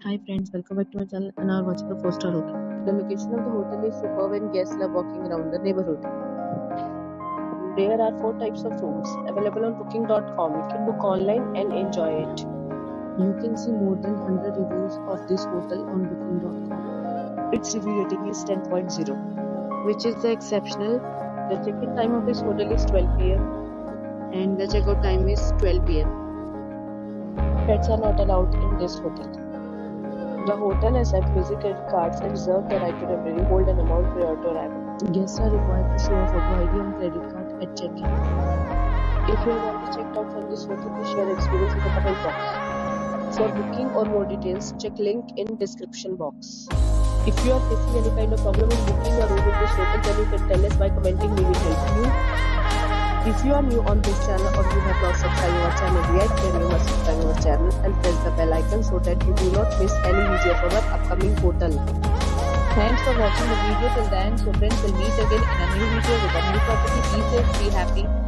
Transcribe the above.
Hi friends, welcome back to my channel and are watching a 4-star hotel. The location of the hotel is superb and guests love walking around the neighborhood. There are 4 types of rooms available on booking.com. You can book online and enjoy it. You can see more than 100 reviews of this hotel on booking.com. Its review rating is 10.0, which is the exceptional. The check-in time of this hotel is 12 p.m. and the check-out time is 12 p.m. Pets are not allowed in this hotel. The hotel accepts basic credit cards and reserves the right to temporarily hold an amount prior to arrival. Guests are required to show a photo ID and credit card at check-in. If you have already checked out from this hotel, please share your experience in the comment box. For booking or more details, check link in description box. If you are facing any kind of problem in booking a room in this hotel, then you can tell us by commenting. We will help you. If you are new on this channel or you have not subscribed our channel yet, then you must subscribe our channel and press the bell icon so that you do not miss any video of our upcoming hotel. Thanks for watching the video till the end. So friends, will meet again in a new video with a new property. Be safe, be happy.